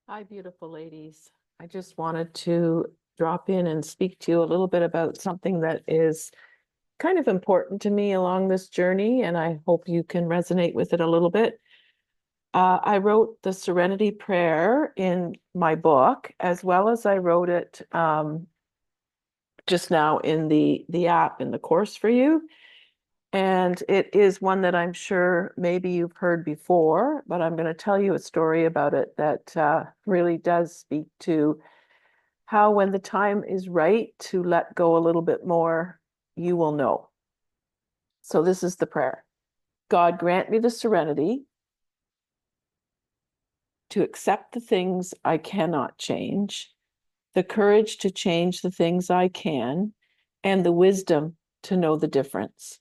Hi, beautiful ladies. I just wanted to drop in and speak to you a little bit about something that is kind of important to me along this journey, and I hope you can resonate with it a little bit. I wrote the Serenity Prayer in my book, as well as I wrote it just now in the app in the course for you. And it is one that I'm sure maybe you've heard before, but I'm going to tell you a story about it that really does speak to how, when the time is right to let go a little bit more, you will know. So, this is the prayer. God, grant me the serenity to accept the things I cannot change, the courage to change the things I can, and the wisdom to know the difference.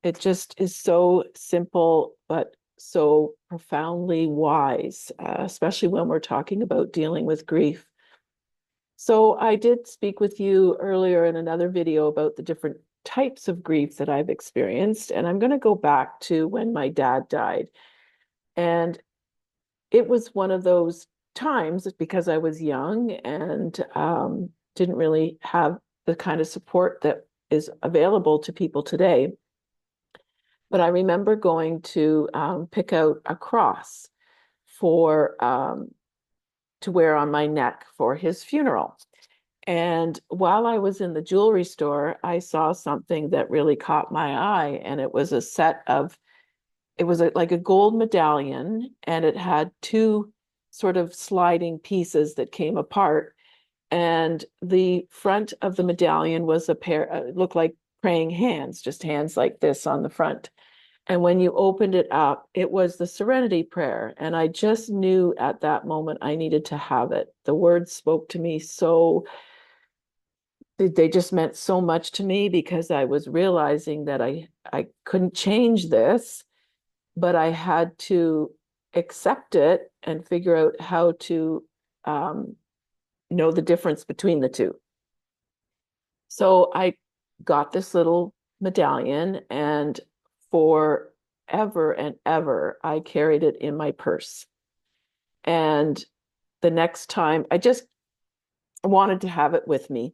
It just is so simple, but so profoundly wise, especially when we're talking about dealing with grief. So I did speak with you earlier in another video about the different types of grief that I've experienced. And I'm going to go back to when my dad died. And it was one of those times because I was young and didn't really have the kind of support that is available to people today. But I remember going to pick out a cross for to wear on my neck for his funeral. And while I was in the jewelry store, I saw something that really caught my eye, and it was a set of, it was like a gold medallion, and it had two sort of sliding pieces that came apart. And the front of the medallion was a pair, it looked like praying hands, just hands like this on the front. And when you opened it up, it was the Serenity Prayer. And I just knew at that moment I needed to have it. The words spoke to me so, they just meant so much to me because I was realizing that I couldn't change this, but I had to accept it and figure out how to um, know the difference between the two. So I got this little medallion, and forever and ever, I carried it in my purse. And the next time, I just wanted to have it with me.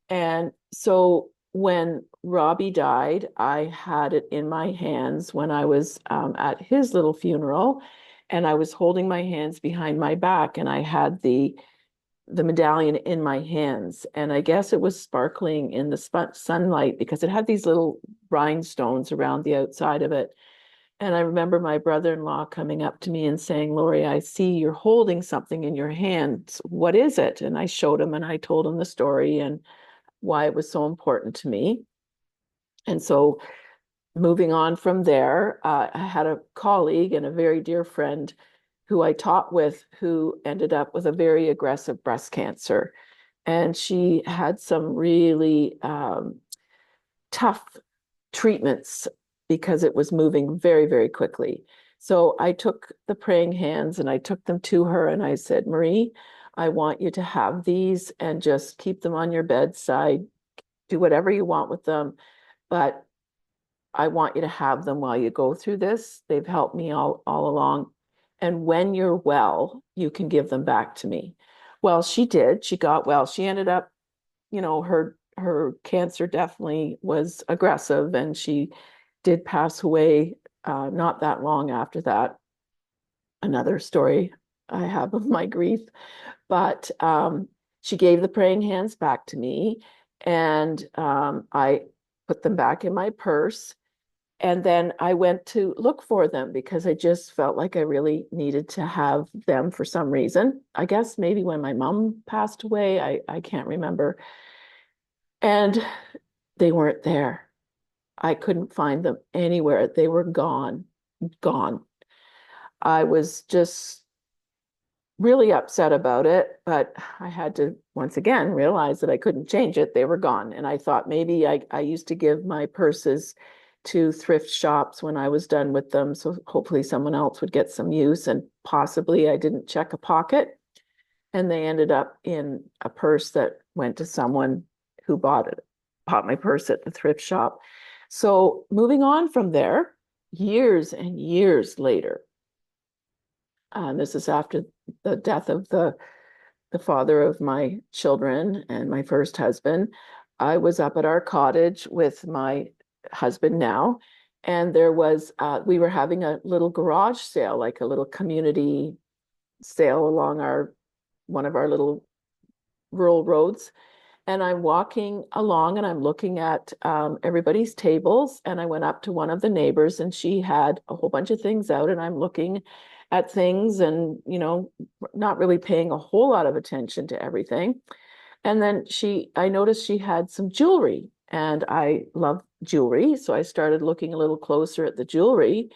And so when Robbie died, I had it in my hands when I was at his little funeral, and I was holding my hands behind my back, and I had the medallion in my hands. And I guess it was sparkling in the sunlight because it had these little rhinestones around the outside of it. And I remember my brother-in-law coming up to me and saying, Lori, I see you're holding something in your hands. What is it? And I showed him and I told him the story and why it was so important to me. And so moving on from there, I had a colleague and a very dear friend who I taught with who ended up with a very aggressive breast cancer. And she had some really tough treatments because it was moving very, very quickly. So I took the praying hands and I took them to her and I said, Marie, I want you to have these and just keep them on your bedside. Do whatever you want with them. But I want you to have them while you go through this. They've helped me all along. And when you're well, you can give them back to me. Well, she did. She got well. She ended up, her cancer definitely was aggressive, and she did pass away not that long after that. Another story I have of my grief. But she gave the praying hands back to me, and I put them back in my purse. And then I went to look for them because I just felt like I really needed to have them for some reason. I guess maybe when my mom passed away, I can't remember. And they weren't there. I couldn't find them anywhere. They were gone, gone. I was just really upset about it, but I had to once again realize that I couldn't change it. They were gone. And I thought maybe I used to give my purses to thrift shops when I was done with them. So hopefully someone else would get some use. And possibly I didn't check a pocket. And they ended up in a purse that went to someone who bought my purse at the thrift shop. So moving on from there, years and years later, This is after the death of the father of my children and my first husband. I was up at our cottage with my husband now, and there was we were having a little garage sale, like a little community sale along our one of our little rural roads. And I'm walking along and I'm looking at everybody's tables. And I went up to one of the neighbors and she had a whole bunch of things out. And I'm looking at things and, not really paying a whole lot of attention to everything. And then I noticed she had some jewelry and I love jewelry. So I started looking a little closer at the jewelry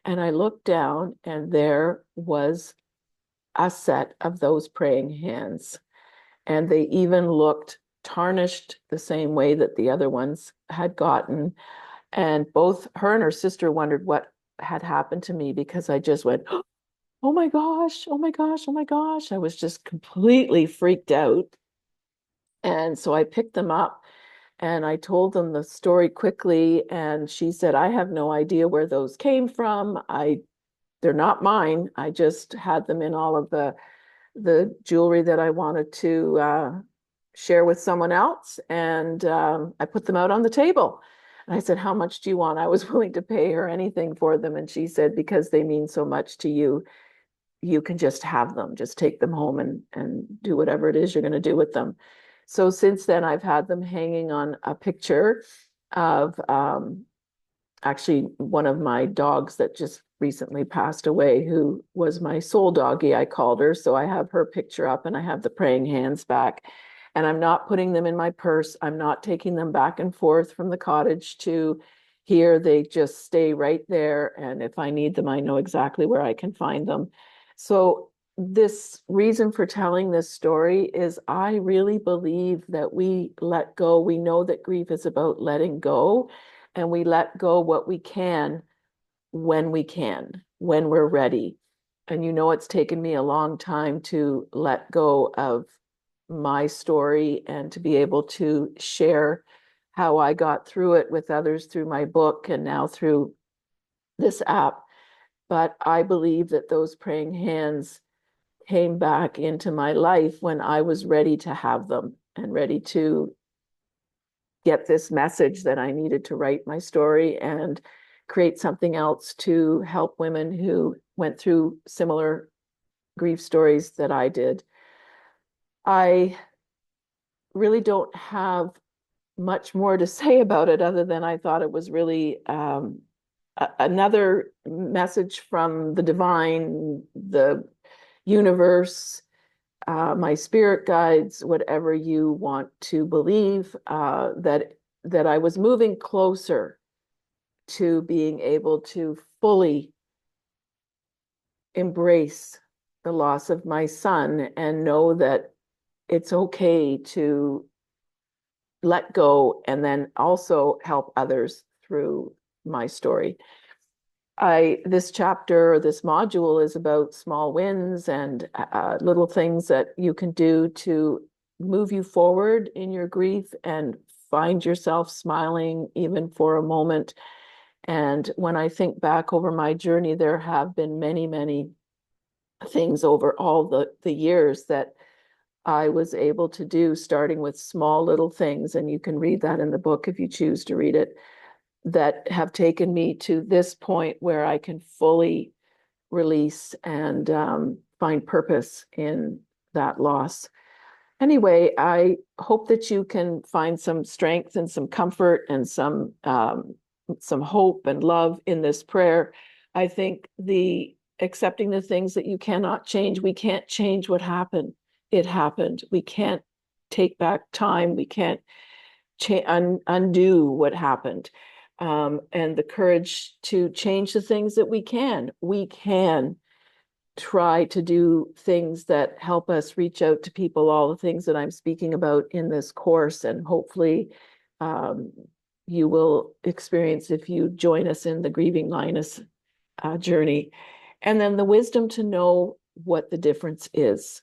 and I looked down and there was a set of those praying hands. And they even looked tarnished the same way that the other ones had gotten. And both her and her sister wondered what had happened to me because I just went, oh my gosh, oh my gosh, oh my gosh. I was just completely freaked out. And so I picked them up and I told them the story quickly. And she said, I have no idea where those came from. They're not mine. I just had them in all of the jewelry that I wanted to share with someone else. And I put them out on the table. And I said, how much do you want? I was willing to pay her anything for them. And she said, because they mean so much to you, you can just have them, just take them home and do whatever it is you're going to do with them. So since then, I've had them hanging on a picture of actually one of my dogs that just recently passed away, who was my soul doggy, I called her. So I have her picture up and I have the praying hands back. And I'm not putting them in my purse. I'm not taking them back and forth from the cottage to here. They just stay right there. And if I need them, I know exactly where I can find them. So this reason for telling this story is I really believe that we let go. We know that grief is about letting go, and we let go what we can, when we're ready. And it's taken me a long time to let go of my story and to be able to share how I got through it with others through my book and now through this app. But I believe that those praying hands came back into my life when I was ready to have them and ready to get this message that I needed to write my story and create something else to help women who went through similar grief stories that I did. I really don't have much more to say about it other than I thought it was really another message from the divine, the universe, my spirit guides, whatever you want to believe, that I was moving closer to being able to fully embrace the loss of my son and know that it's okay to let go and then also help others through my story. This chapter, this module is about small wins and little things that you can do to move you forward in your grief and find yourself smiling even for a moment. And when I think back over my journey, there have been many, many things over all the years that I was able to do, starting with small little things. And you can read that in the book if you choose to read it, that have taken me to this point where I can fully release and find purpose in that loss. Anyway, I hope that you can find some strength and some comfort and some hope and love in this prayer. I think the accepting the things that you cannot change, we can't change what happened. It happened. We can't take back time. We can't undo what happened. And the courage to change the things that we can. We can try to do things that help us reach out to people, all the things that I'm speaking about in this course. And hopefully you will experience if you join us in the Grieving Lioness journey. And then the wisdom to know what the difference is.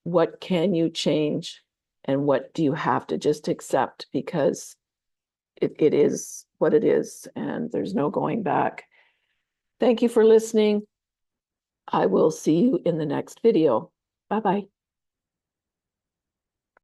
What can you change? And what do you have to just accept? Because it is what it is, and there's no going back. Thank you for listening. I will see you in the next video. Bye-bye.